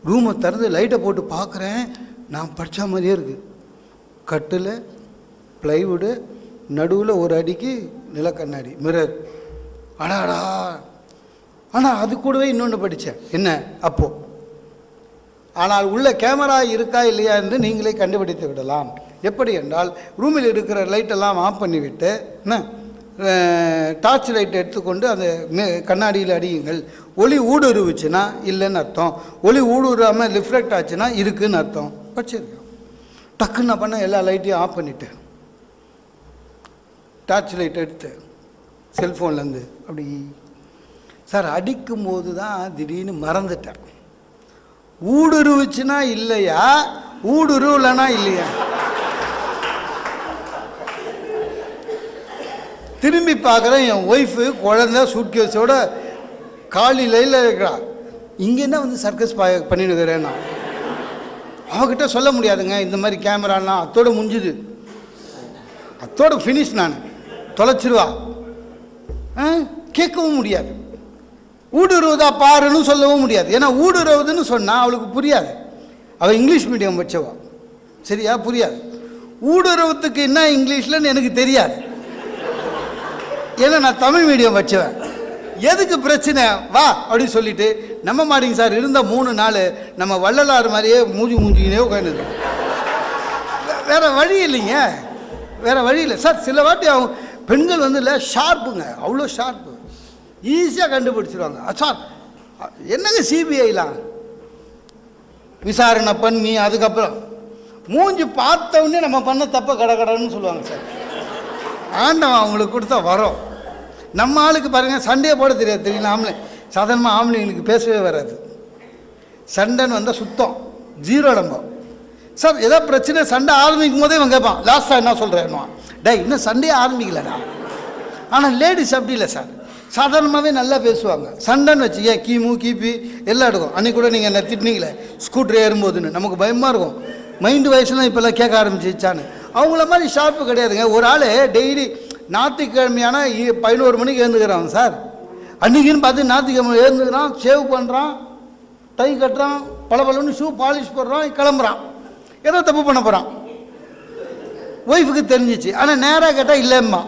ரூமை திறந்து லைட்டை போட்டு பார்க்குறேன். நான் படித்த மாதிரியே இருக்குது. கட்டில், ப்ளைவுடு, நடுவில் ஒரு அடிக்கு நிலக்கண்ணாடி, மிரர். அடாடா! ஆனால் அது கூடவே இன்னொன்று படித்தேன். என்ன அப்போது? ஆனால் உள்ள கேமரா இருக்கா இல்லையா என்று நீங்களே கண்டுபிடித்து விடலாம். எப்படி என்றால், ரூமில் இருக்கிற லைட்டெல்லாம் ஆஃப் பண்ணிவிட்டு என்ன டார்ச் லைட் எடுத்துக்கொண்டு அந்த கண்ணாடியில் அடியுங்கள். ஒளி ஊடுருவுச்சுன்னா இல்லைன்னு அர்த்தம், ஒளி ஊடுருவாமல் ரிஃப்ளெக்ட் ஆச்சுன்னா இருக்குதுன்னு அர்த்தம். வச்சுருக்கேன். டக்குன்னு நான் பண்ண எல்லா லைட்டையும் ஆஃப் பண்ணிவிட்டேன். டார்ச் லைட் எடுத்து செல்ஃபோன்லேருந்து அப்படி சார் அடிக்கும்போது தான் திடீர்னு மறந்துட்டேன். ஊடுருவுச்சுன்னா இல்லையா, ஊடுருவலைன்னா இல்லையா? திரும்பி பார்க்குறேன், என் ஒய்ஃபு குழந்தை சூட்கேஸோட காலையில் இருக்கிறா. இங்கே என்ன வந்து சர்க்கஸ் பண்ணிடுக்கிறேன்னா அவகிட்ட சொல்ல முடியாதுங்க. இந்த மாதிரி கேமராலாம் அத்தோடு முடிஞ்சுது, அத்தோட ஃபினிஷ். நான் தொலைச்சிருவா, கேட்கவும் முடியாது. ஊடுருவதா பாருன்னு சொல்லவும் முடியாது. ஏன்னா ஊடுருவதுன்னு சொன்னால் அவளுக்கு புரியாது. அவள் இங்கிலீஷ் மீடியம் வச்சவா, சரியா? புரியாது. ஊடுருவத்துக்கு என்ன இங்கிலீஷ்லன்னு எனக்கு தெரியாது. ஏன்னா நான் தமிழ் மீடியம் வச்சவன். எதுக்கு பிரச்சனை வா அப்படின்னு சொல்லிட்டு நம்ம மாட்டிங்க சார். இருந்த 3 நாள் நம்ம வள்ளலார் மாதிரியே மூஞ்சிக்கினே உட்காந்துது. வேற வழி இல்லைங்க, வேற வழி இல்லை சார். சில வாட்டி அவங்க பெண்கள் வந்து இல்லை ஷார்ப்புங்க, அவ்வளோ ஷார்ப்பு, ஈஸியாக கண்டுபிடிச்சிருவாங்க. சார் என்னங்க சிபிஐலாம் விசாரணை பண்ணி அதுக்கப்புறம் மூஞ்சி பார்த்தவொடனே நம்ம பண்ண தப்ப கடன்னு சொல்லுவாங்க சார். ஆண்டவன் அவங்களுக்கு கொடுத்தா வரோம். நம்ம ஆளுக்கு பாருங்கள் சண்டையை போட தெரியாது. தெரியல ஆம்பளை சாதாரணமாக ஆம்பளைங்களுக்கு பேசவே வராது. சண்டைன்னு வந்தால் சுத்தம் ஜீரோ நம்பம் சார். ஏதோ பிரச்சனை சண்டை ஆரம்பிக்கும் போதே இவன் கேட்பான் லாஸ்ட்டாக என்ன சொல்கிறேன்னுவா. டே இன்னும் சண்டையே ஆரம்பிக்கலடா. ஆனால் லேடிஸ் அப்படி இல்லை சார், சாதாரணமாகவே நல்லா பேசுவாங்க. சண்டைன்னு வச்சு ஏன் கிமு கிபி எல்லாம் எடுக்கும். அன்றைக்கி கூட நீங்கள் என்ன திட்டினீங்களே ஸ்கூட்டர் ஏறும்போதுன்னு நமக்கு பயமாக இருக்கும். மைண்டு வயசுலாம் இப்போல்லாம் கேட்க ஆரம்பிச்சிச்சான்னு. அவங்கள மாதிரி ஷார்ப்பு கிடையாதுங்க. ஒரு ஆள் டெய்லி ஞாயிற்றுக்கிழமையான 11 மணிக்கு எழுந்துக்கிறான் சார். அன்றைக்கின்னு பார்த்து ஞாயிற்றுக்கிழமை எழுந்துக்கிறான், சேவ் பண்ணுறான், டை கட்டுறான், பளபளன்னு ஷூ பாலிஷ் போடுறான், கிளம்புறான். ஏதோ தப்பு பண்ண போகிறான். ஒய்ஃபுக்கு தெரிஞ்சிச்சு. ஆனால் நேராக கேட்டால் இல்லைம்மா,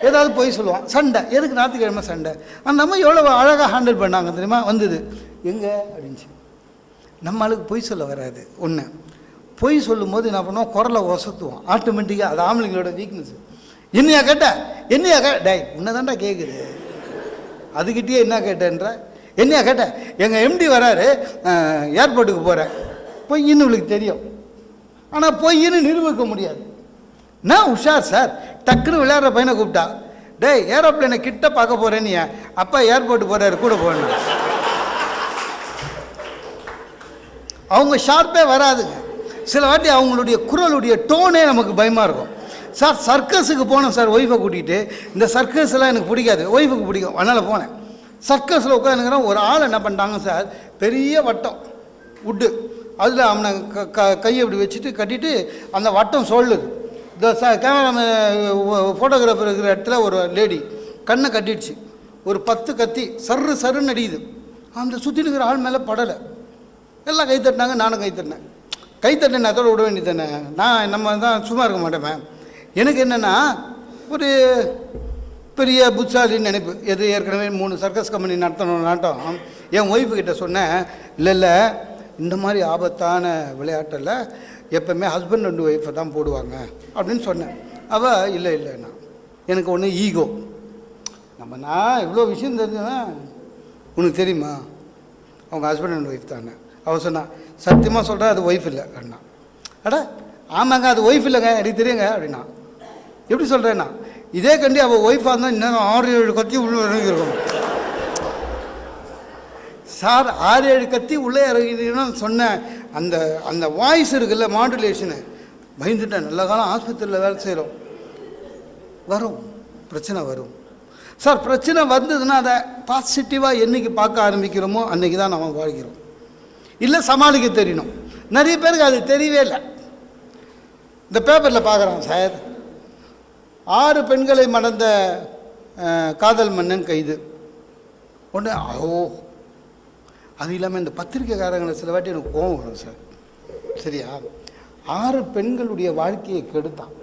ஏதாவது போய் சொல்லுவான். சண்டை எதுக்கு ஞாயிற்றுக்கிழமை சண்டை? அந்த அம்மா எவ்வளோ அழகாக ஹேண்டில் பண்ணாங்க தெரியுமா? வந்தது எங்கே அப்படின்ச்சு. நம்ம ஆளுக்கு பொய் சொல்ல வராது. ஒன்று பொய் சொல்லும்போது என்ன பண்ணுவோம், குரலை ஒசத்துவோம் ஆட்டோமேட்டிக்காக. அது ஆம்பளைங்களோட வீக்னஸ். என்னையா கேட்ட, என்னையா டே உன்னை தாண்டா கேட்குது, அதுக்கிட்டே என்ன கேட்டேன்ற. என்னையா கேட்ட, எங்கள் எம்டி வராரு, ஏர்போர்ட்டுக்கு போகிறேன். பொய்ன்னு இவளுக்கு தெரியும், ஆனால் பொய்ன்னு நிரூபிக்க முடியாது. நான் உஷார் சார். டக்குன்னு விளையாடுற பையனை கூப்பிட்டா, டே ஏரோப்ளைனை கிட்ட பார்க்க போகிறேன்னு, அப்பா ஏர்போர்ட்டு போகிறாரு கூட போகணும். அவங்க ஷார்ப்பே வராதுங்க. சில வாட்டி அவங்களுடைய குரலுடைய டோனே நமக்கு பயமாக இருக்கும். சார் சர்க்கஸுக்கு போனேன் சார் ஒய்ஃபை கூட்டிகிட்டு. இந்த சர்க்கஸ்லாம் எனக்கு பிடிக்காது, ஒய்ஃபுக்கு பிடிக்கும், அதனால் போனேன். சர்க்கஸில் உட்காந்துக்கிறேன். ஒரு ஆள் என்ன பண்ணிட்டாங்க சார், பெரிய வட்டம் உட்டு, அதில் அவனை கையை இப்படி வச்சுட்டு கட்டிட்டு அந்த வட்டம் சொல்லுது. இந்த கேமரா ஃபோட்டோகிராஃபர் இருக்கிற இடத்துல ஒரு லேடி கண்ணை கட்டிடுச்சு. ஒரு 10 கத்தி சர்ரு சருன்னு அடியுது. அந்த சுற்றி இருக்கிற ஆள் மேலே படலை. எல்லாம் கை தட்டினாங்க, நானும் கை தட்டினேன். கை தட்டினேன், அதோட விட வேண்டியது தானே. நம்ம தான் சும்மா இருக்க மாட்டேன். எனக்கு என்னென்னா ஒரு பெரிய புட்சாலின்னு நினைப்பு. எது ஏற்கனவே 3 சர்க்கஸ் கம்பெனி நடத்தணும் நாட்டம். என் ஒய்ஃபுக்கிட்ட சொன்னேன், இல்லை இந்த மாதிரி ஆபத்தான விளையாட்டில் எப்போவுமே ஹஸ்பண்ட் அண்ட் ஒய்ஃபை தான் போடுவாங்க அப்படின்னு சொன்னேன். அவள் இல்லைண்ணா எனக்கு ஒன்று ஈகோ. நான் இவ்வளோ விஷயம் தெரிஞ்சவன், உனக்கு தெரியுமா அவங்க ஹஸ்பண்ட் அண்ட் ஒய்ஃப் தானே. அவள் சொன்னான், சத்தியமாக சொல்கிறேன் அது ஒய்ஃப் இல்லை அண்ணா. அடா ஆமாங்க அது ஒய்ஃப் இல்லைங்க, எனக்கு தெரியுங்க அப்படின்னா. எப்படி சொல்கிறேன்னா, இதே கண்டி அவள் ஒய்ஃபாக இருந்தால் இன்னும் 6-7 கத்தி உள்ளே இறங்கியிருக்கணும் சார். 6-7 கத்தி உள்ளே இறங்கிருக்கணும்னு சொன்னேன். அந்த அந்த வாய்ஸ் இருக்குல்ல, மாடுலேஷனு, பயந்துட்டேன். நல்ல காலம் ஆஸ்பத்திரியில் வேலை செய்கிறோம், வரும் பிரச்சனை வரும் சார். பிரச்சனை வந்ததுன்னா அதை பாசிட்டிவாக என்றைக்கு பார்க்க ஆரம்பிக்கிறோமோ அன்றைக்கி தான் நம்ம வாழ்கிறோம். இல்லை சமாளிக்க தெரியணும். நிறைய பேருக்கு அது தெரியவே இல்லை. இந்த பேப்பரில் பார்க்குறான் சார், 6 பெண்களை மணந்த காதல் மன்னன் கைது. உடனே அது இல்லாமல் இந்த பத்திரிக்கைக்காரங்களை சில வாட்டி எனக்கு கோவம் வரும் சார். சரியா, 6 பெண்களுடைய வாழ்க்கையை கெடுத்தான்.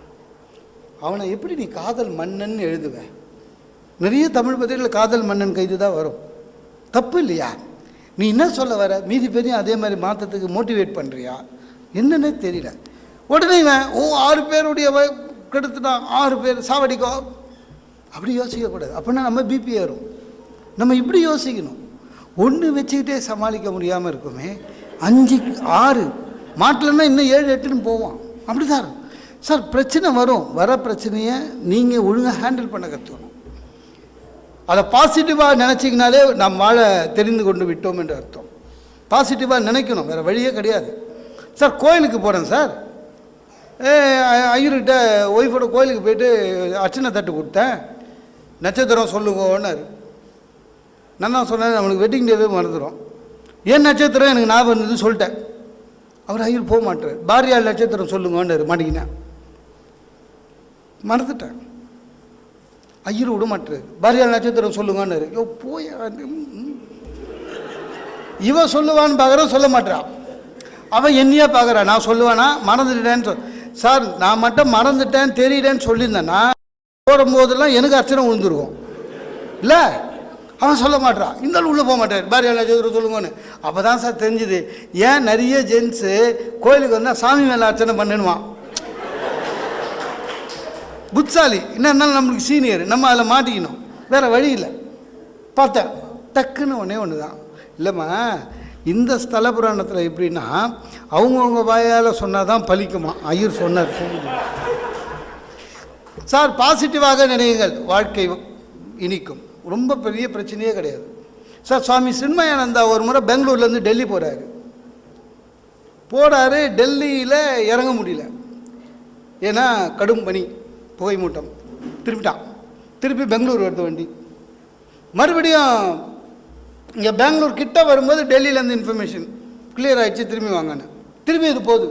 அவனை எப்படி நீ காதல் மன்னன் எழுதுவேன்? நிறைய தமிழ் பத்திரிகையில் காதல் மன்னன் கைது தான் வரும். தப்பு இல்லையா? நீ என்ன சொல்ல வர? மீதி பேரையும் அதே மாதிரி மாற்றத்துக்கு மோட்டிவேட் பண்ணுறியா என்னன்னே தெரியல. உடனே இவன் 6 பேருடைய கெடுத்துட்டான், 6 பேர் சாவடிக்கோ. அப்படி யோசிக்கக்கூடாது. அப்படின்னா நம்ம பிபி ஏறும். நம்ம இப்படி யோசிக்கணும். ஒன்று வச்சுக்கிட்டே சமாளிக்க முடியாமல் இருக்குமே, 5 6 மாட்டலன்னா இன்னும் 7 8ன்னு போவான். அப்படி தான் சார். பிரச்சனை வரும். வர பிரச்சனையை நீங்கள் ஒழுங்காக ஹேண்டில் பண்ண கற்றுக்கணும். அதை பாசிட்டிவாக நினச்சிங்கனாலே நாம் வாழ தெரிந்து கொண்டு விட்டோம் என்று அர்த்தம். பாசிட்டிவாக நினைக்கணும், வேறு வழியே கிடையாது. சார் கோயிலுக்கு போகிறேன் சார், ஐயர்கிட்ட ஒய்ஃபோட கோயிலுக்கு போயிட்டு அர்ச்சனை தட்டு கொடுத்தேன், நட்சத்திரம் சொல்லுங்கன்னாரு. நான் தான் சொன்னேன், நம்மளுக்கு வெட்டிங் டேவே மறந்துடும். ஏன் நட்சத்திரம் எனக்கு ஞாபகம் இருந்தது சொல்லிட்டேன். அவர் ஐயர் போக மாட்டார். பாரியால் நட்சத்திரம் சொல்லுங்கன்னாரு. மாட்டிக்கினேன், மறந்துட்டேன். ஐயர் விட மாட்டார். பாரியால் நட்சத்திரம் சொல்லுங்கன்னாரு. போய் இவன் சொல்லுவான்னு பார்க்குற சொல்ல மாட்டான். அவன் என்னையே பார்க்குறான். நான் சொல்லுவானா மறந்துட்டேன்னு சார், நான் மட்டும் மறந்துட்டேன் தெரியலேன்னு சொல்லியிருந்தேன்னா போடும்போதெல்லாம் எனக்கு அர்ச்சனை விழுந்துருக்கும் இல்லை. அவன் சொல்ல மாட்டான். இருந்தாலும் உள்ளே போக மாட்டார். பாரியால் நட்சத்திரம் சொல்லுங்கன்னு. அப்போ தான் சார் தெரிஞ்சுது ஏன் நிறைய ஜென்ஸு கோயிலுக்கு வந்தால் சாமி மேலே அர்ச்சனை பண்ணிடுவான். புத்தாலி என்னன்னாலும் நம்மளுக்கு சீனியர், நம்ம அதில் மாட்டிக்கணும், வேறு வழி இல்லை. பார்த்தேன் டக்குன்னு ஒன்று தான். இல்லைம்மா, இந்த ஸ்தல புராணத்தில் எப்படின்னா அவங்கவுங்க வாயால் சொன்னால் தான் பலிக்குமா. ஐயர் சொன்னார். சார் பாசிட்டிவாக நினைவுகள், வாழ்க்கை இனிக்கும். ரொம்ப பெரிய பிரச்சனையே கிடையாது சார். சுவாமி சின்மயானந்தா ஒரு முறை பெங்களூர்லேருந்து டெல்லி போகிறாரு. டெல்லியில் இறங்க முடியல, ஏன்னா கடும் பனி, புகை மூட்டம். திருப்பி பெங்களூர் வருது வண்டி. மறுபடியும் இங்கே பெங்களூர் கிட்ட வரும்போது டெல்லியிலேருந்து இன்ஃபர்மேஷன் கிளியர் ஆகிடுச்சு, திரும்பி வாங்கன்னு. திரும்பி இது போகுது.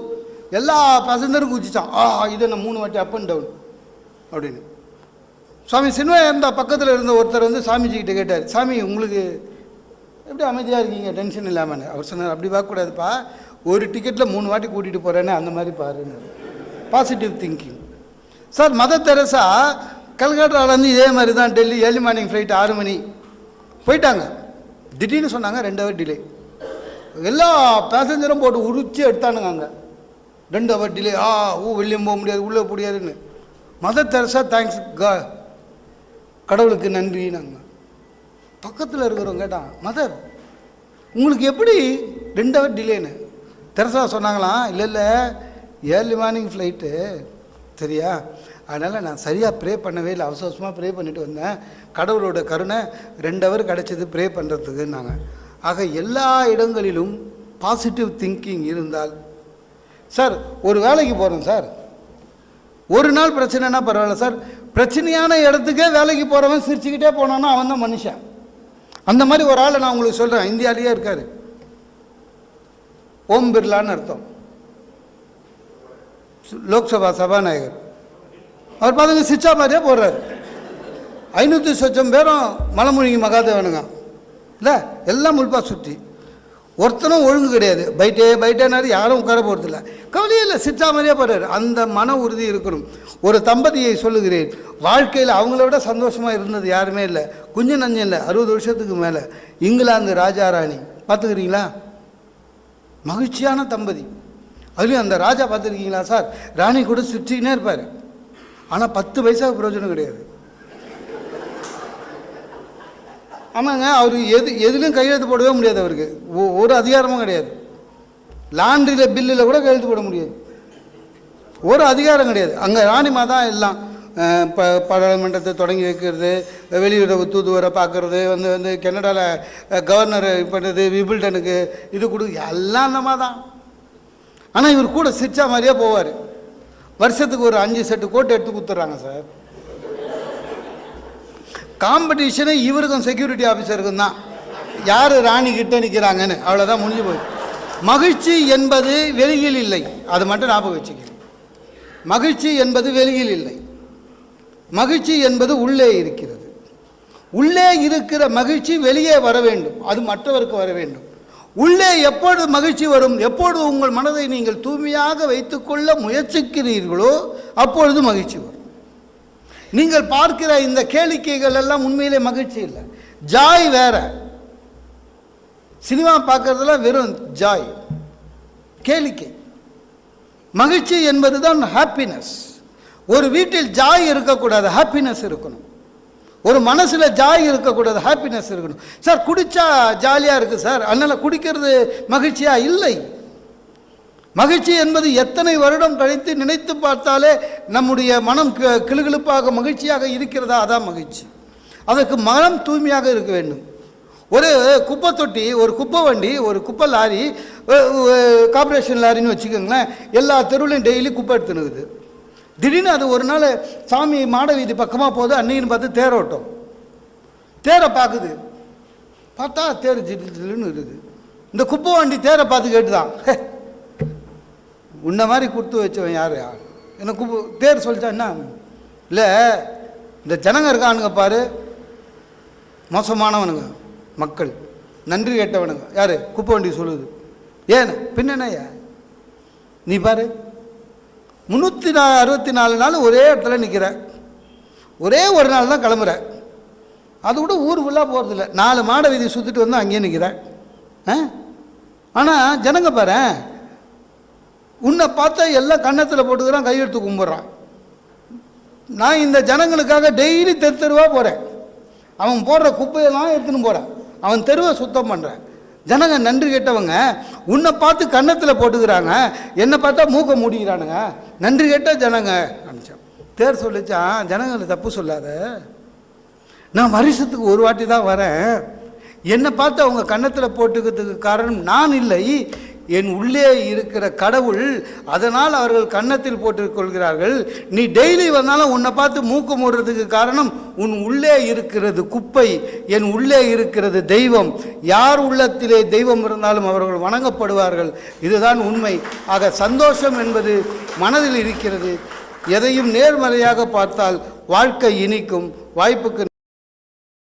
எல்லா பேசஞ்சரும் குதிச்சான். இதை நான் 3 வாட்டி அப் அண்ட் டவுன் அப்படின்னு. சுவாமி சின்மயானந்தா பக்கத்தில் இருந்த ஒருத்தர் வந்து சாமிஜிக்கிட்ட கேட்டார், சாமி உங்களுக்கு எப்படி அமைதியாக இருக்கீங்க, டென்ஷன் இல்லாமல்? அவர் சொன்னார், அப்படி பார்க்கக்கூடாதுப்பா, ஒரு டிக்கெட்டில் 3 வாட்டி கூட்டிகிட்டு போகிறேன்னு அந்த மாதிரி பாருன்னு. Positive thinking. Sir mother Teresa கல்கட்டாவிலேருந்து இதே மாதிரி தான் டெல்லி ஏர்லி மார்னிங் ஃப்ளைட் 6 மணி போயிட்டாங்க. திடீர்னு சொன்னாங்க 2 ஹவர் டிலே. எல்லா பேசஞ்சரும் போட்டு உரிச்சு எடுத்தானுங்க. அங்கே 2 ஹவர் டிலே. வெளியே போக முடியாது, உள்ளே முடியாதுன்னு. மதர் தெரசா தேங்க்ஸ் கடவுளுக்கு நன்றினாங்க. பக்கத்தில் இருக்கிறவங்க கேட்டான், மதர் உங்களுக்கு எப்படி 2 ஹவர் டிலேன்னு? தெரசா சொன்னாங்களாம், இல்லை ஏர்லி மார்னிங் ஃப்ளைட்டு சரியா, அதனால் நான் சரியாக ப்ரே பண்ணவே இல்லை, அவசரமாக ப்ரே பண்ணிட்டு வந்தேன். கடவுளோட கருணை 2 ஹவர் கிடச்சிது ப்ரே பண்ணுறதுக்குன்னாங்க. ஆக எல்லா இடங்களிலும் பாசிட்டிவ் திங்கிங் இருந்தால். சார் ஒரு வேலைக்கு போகிறோம் சார், ஒரு நாள் பிரச்சனைனா பரவாயில்ல சார், பிரச்சனையான இடத்துக்கே வேலைக்கு போகிறவன் சிரிச்சுக்கிட்டே போனான்னா அவன் தான் மனுஷன். அந்த மாதிரி ஒரு ஆளை நான் உங்களுக்கு சொல்கிறேன், இந்தியாவிலேயே இருக்கார். ஓம் பிர்லான்னு அர்த்தம், லோக்சபா சபாநாயகர். அவர் பார்த்துங்க சிச்சா மாதிரியே போடுறாரு. 500 சொச்சம் பேரும் மலமொழிங்கி மகாதேவனுங்க இல்லை, எல்லாம் முல்பா சுற்றி. ஒருத்தனும் ஒழுங்கு கிடையாது. பைட்டேனாரு யாரும் உட்கார போகிறதில்ல, கவலையே இல்லை, சிச்சா மாதிரியே போடுறாரு. அந்த மன உறுதி இருக்கணும். ஒரு தம்பதியை சொல்லுகிறேன், வாழ்க்கையில் அவங்கள விட சந்தோஷமாக இருந்தது யாருமே இல்லை. கொஞ்சம் நஞ்சம் இல்லை, 60 வருஷத்துக்கு மேலே. இங்கிலாந்து ராஜா ராணி பார்த்துக்கிறீங்களா? மகிழ்ச்சியான தம்பதி. அதுலேயும் அந்த ராஜா பார்த்துருக்கீங்களா சார்? ராணி கூட சுற்றிக்கினே இருப்பார். ஆனால் 10 பைசாவுக்கு பிரயோஜனம் கிடையாது. ஆமாங்க, அவர் எதுலையும் கையெழுத்து போடவே முடியாது. அவருக்கு ஒரு அதிகாரமும் கிடையாது. லாண்ட்ரியில் பில்லில் கூட கையெழுத்து போட முடியாது. ஒரு அதிகாரம் கிடையாது. அங்கே ராணிமா தான் எல்லாம். பாராளுமன்றத்தை தொடங்கி வைக்கிறது, வெளியுறவு தூதுவரை பார்க்குறது, வந்து கனடாவில் கவர்னர் பண்ணுறது, விபிள்டனுக்கு இது கொடு, எல்லாம் அந்தமா தான். ஆனால் இவர் கூட சிரிச்சா மாதிரியே போவார். வருஷத்துக்கு ஒரு 5 செட்டு கோட்டு எடுத்து கொடுத்துட்றாங்க சார். காம்படிஷனு இவருக்கும் செக்யூரிட்டி ஆஃபீஸருக்கும் தான், யார் ராணி கிட்ட நிற்கிறாங்கன்னு. அவ்வளோதான், முடிஞ்சு போய். மகிழ்ச்சி என்பது வெளியில் இல்லை, அது மட்டும் ஞாபகம் வச்சுக்க. மகிழ்ச்சி என்பது வெளியில் இல்லை, மகிழ்ச்சி என்பது உள்ளே இருக்கிறது. உள்ளே இருக்கிற மகிழ்ச்சி வெளியே வர வேண்டும், அது மற்றவருக்கு வர வேண்டும். உள்ளே எப்பொழுது மகிழ்ச்சி வரும், எப்பொழுது உங்கள் மனதை நீங்கள் தூய்மையாக வைத்துக்கொள்ள முயற்சிக்கிறீர்களோ அப்பொழுது மகிழ்ச்சி வரும். நீங்கள் பார்க்கிற இந்த கேளிக்கைகள் எல்லாம் உண்மையிலே மகிழ்ச்சி இல்லை, ஜாய் வேற. சினிமா பார்க்கறதெல்லாம் வெறும் ஜாய், கேளிக்கை. மகிழ்ச்சி என்பது தான் ஹாப்பினஸ். ஒரு வீட்டில் ஜாய் இருக்கக்கூடாது, ஹாப்பினஸ் இருக்கணும். ஒரு மனசில் ஜாய் இருக்கக்கூடாது, ஹாப்பினஸ் இருக்கணும். சார் குடித்தா ஜாலியாக இருக்குது சார், அதனால் குடிக்கிறது மகிழ்ச்சியாக இல்லை. மகிழ்ச்சி என்பது எத்தனை வருடம் கழித்து நினைத்து பார்த்தாலே நம்முடைய மனம் கிளுகிளுப்பாக மகிழ்ச்சியாக இருக்கிறதா, அதான் மகிழ்ச்சி. அதற்கு மனம் தூய்மையாக இருக்க வேண்டும். ஒரு குப்பை தொட்டி, ஒரு குப்பை வண்டி, ஒரு குப்பை லாரி, கார்பரேஷன் லாரின்னு வச்சுக்கோங்களேன், எல்லா தெருவிலையும் டெய்லி குப்பை எடுத்துனுக்குது. திடீர்னு அது ஒரு நாள் சாமி மாட வீதி பக்கமாக போகுது, அன்னைக்குன்னு பார்த்து தேரோட்டம். தேரை பார்க்குது, பார்த்தா தேர் ஜில்லுன்னு இருக்குது. இந்த குப்பை வண்டி தேரை பார்த்து கேட்டுதான், உன்ன மாதிரி கொடுத்து வச்சவன் யார், எனக்கு தேர் சொல்லிச்சா என்ன இல்லை, இந்த ஜனங்க இருக்கானுங்க பாரு, மோசமானவனுங்க மக்கள், நன்றி கேட்டவனுங்க. யார்? குப்பை வண்டி சொல்லுது. ஏன் பின்னயா நீ பாரு, 364 நாள் ஒரே இடத்துல நிற்கிற, ஒரே ஒரு நாள் தான் கிளம்புற, அது கூட ஊர் ஃபுல்லாக போகிறதில்ல, 4 மாட வீதி சுற்றிட்டு வந்து அங்கேயே நிற்கிற. ஆனால் ஜனங்க பாரு, உன்னை பார்த்தா எல்லாம் கன்னத்தில் போட்டுக்கிறான், கையெடுத்து கும்பிட்றான். நான் இந்த ஜனங்களுக்காக டெய்லி தெருவாக போகிறேன், அவன் போடுற குப்பையெல்லாம் எடுத்துன்னு போகிறேன், அவன் தெருவை சுத்தம் பண்ணுறேன். ஜனங்க நன்றி கேட்டவங்க உன்னை பார்த்து கன்னத்தில் போட்டுக்கிறாங்க, என்னை பார்த்தா மூக்க மூடிக்கிறானுங்க, நன்றி கேட்ட ஜனங்க அனுப்பிச்சான். தேர் சொல்லிச்சான், ஜனங்களை தப்பு சொல்லாத, நான் வருஷத்துக்கு ஒரு வாட்டி தான் வரேன், என்னை பார்த்து அவங்க கன்னத்தில் போட்டுக்கிறதுக்கு காரணம் நான் இல்லை, என் உள்ளே இருக்கிற கடவுள், அதனால் அவர்கள் கன்னத்தில் போட்டுக் கொள்கிறார்கள். நீ டெய்லி வந்தாலும் உன்னை பார்த்து மூக்கு மூடுறதுக்கு காரணம் உன் உள்ளே இருக்கிறது குப்பை, என் உள்ளே இருக்கிறது தெய்வம். யார் உள்ளத்திலே தெய்வம் இருந்தாலும் அவர்கள் வணங்கப்படுவார்கள். இதுதான் உண்மை. ஆக சந்தோஷம் என்பது மனதில் இருக்கிறது. எதையும் நேர்மறையாக பார்த்தால் வாழ்க்கை இனிக்கும். வாய்ப்புக்கு